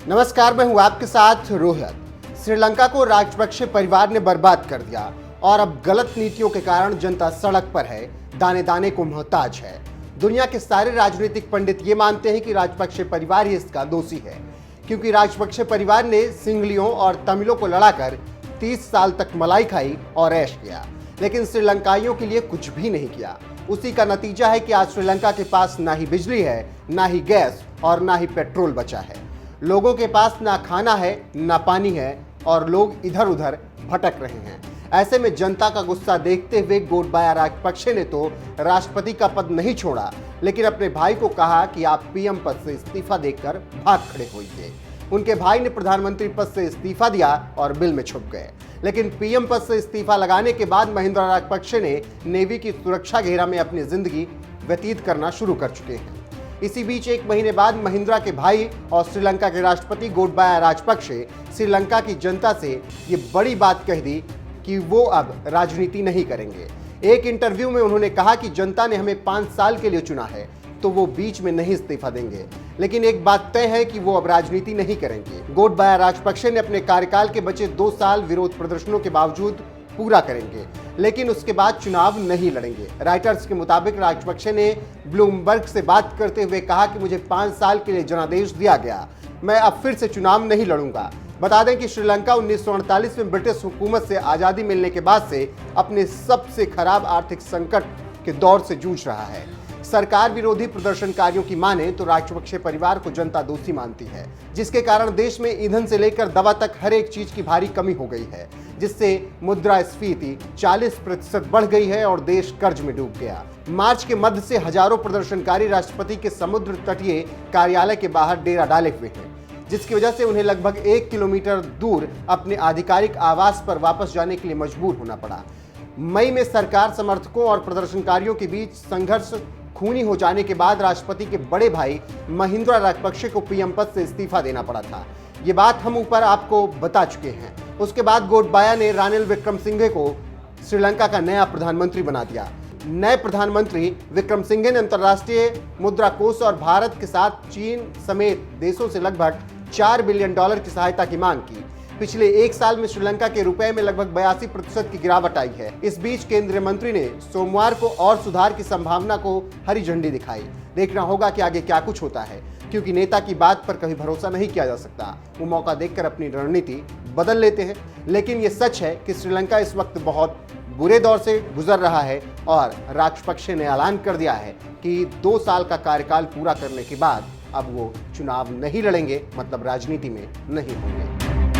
नमस्कार, मैं हूं आपके साथ रोहित। श्रीलंका को राजपक्षे परिवार ने बर्बाद कर दिया और अब गलत नीतियों के कारण जनता सड़क पर है, दाने दाने को मोहताज है। दुनिया के सारे राजनीतिक पंडित ये मानते हैं कि राजपक्षे परिवार ही इसका दोषी है, क्योंकि राजपक्षे परिवार ने सिंगलियों और तमिलों को लड़ाकर 30 साल तक मलाई खाई और ऐश किया, लेकिन श्रीलंकाइयों के लिए कुछ भी नहीं किया। उसी का नतीजा है कि आज श्रीलंका के पास ना ही बिजली है, ना ही गैस और ना ही पेट्रोल बचा है। लोगों के पास ना खाना है, ना पानी है और लोग इधर उधर भटक रहे हैं। ऐसे में जनता का गुस्सा देखते हुए गोटबाया राजपक्षे ने तो राष्ट्रपति का पद नहीं छोड़ा, लेकिन अपने भाई को कहा कि आप पीएम पद से इस्तीफा देकर भाग खड़े होइए। उनके भाई ने प्रधानमंत्री पद से इस्तीफा दिया और बिल में छुप गए। लेकिन पीएम पद से इस्तीफा लगाने के बाद महिंद्रा राजपक्षे ने नेवी की सुरक्षा घेरा में अपनी जिंदगी व्यतीत करना शुरू कर चुके हैं। इसी बीच एक महीने बाद महिंद्रा के भाई और श्रीलंका के राष्ट्रपति गोटबाया राजपक्षे श्रीलंका की जनता से ये बड़ी बात कह दी कि वो अब राजनीति नहीं करेंगे। एक इंटरव्यू में उन्होंने कहा कि जनता ने हमें 5 साल के लिए चुना है, तो वो बीच में नहीं इस्तीफा देंगे, लेकिन एक बात तय है कि वो अब राजनीति नहीं करेंगे। गोटबाया राजपक्षे ने अपने कार्यकाल के बचे 2 साल विरोध प्रदर्शनों के बावजूद पूरा करेंगे, लेकिन उसके बाद चुनाव नहीं लड़ेंगे। राइटर्स के मुताबिक राजपक्षे ने ब्लूमबर्ग से बात करते हुए कहा कि मुझे 5 साल के लिए जनादेश दिया गया, मैं अब फिर से चुनाव नहीं लड़ूंगा। बता दें कि श्रीलंका 1948 में ब्रिटिश हुकूमत से आज़ादी मिलने के बाद से अपने सबसे खराब आर्थिक संकट के दौर से जूझ रहा है। सरकार विरोधी प्रदर्शनकारियों की माने तो राजपक्षे परिवार को जनता दोषी मानती है, जिसके कारण देश में ईंधन से लेकर दवा तक हर एक चीज की भारी कमी हो गई है, जिससे मुद्रास्फीति 40% बढ़ गई है और देश कर्ज में डूब गया। मार्च के मध्य से हजारों प्रदर्शनकारी राष्ट्रपति के समुद्र तटीय कार्यालय के बाहर डेरा डाले हुए हैं, जिसकी वजह से उन्हें लगभग 1 किलोमीटर दूर अपने आधिकारिक आवास पर वापस जाने के लिए मजबूर होना पड़ा। मई में सरकार समर्थकों और प्रदर्शनकारियों के बीच संघर्ष खूनी हो जाने के बाद राष्ट्रपति के बड़े भाई महिंद्रा राजपक्षे को पीएम पद से इस्तीफा देना पड़ा था। ये बात हम ऊपर आपको बता चुके हैं। उसके बाद गोटबाया ने रानिल विक्रमसिंघे को श्रीलंका का नया प्रधानमंत्री बना दिया। नए प्रधानमंत्री विक्रमसिंघे ने अंतर्राष्ट्रीय मुद्रा कोष और भारत के साथ चीन समेत देशों से लगभग $4 बिलियन की सहायता की मांग की। पिछले 1 साल में श्रीलंका के रुपए में लगभग 82% की गिरावट आई है। इस बीच केंद्रीय मंत्री ने सोमवार को और सुधार की संभावना को हरी झंडी दिखाई। देखना होगा कि आगे क्या कुछ होता है, क्योंकि नेता की बात पर कभी भरोसा नहीं किया जा सकता। वो मौका देखकर अपनी रणनीति बदल लेते हैं। लेकिन ये सच है कि श्रीलंका इस वक्त बहुत बुरे दौर से गुजर रहा है और राजपक्षे ने ऐलान कर दिया है कि 2 साल का कार्यकाल पूरा करने के बाद अब वो चुनाव नहीं लड़ेंगे, मतलब राजनीति में नहीं होंगे।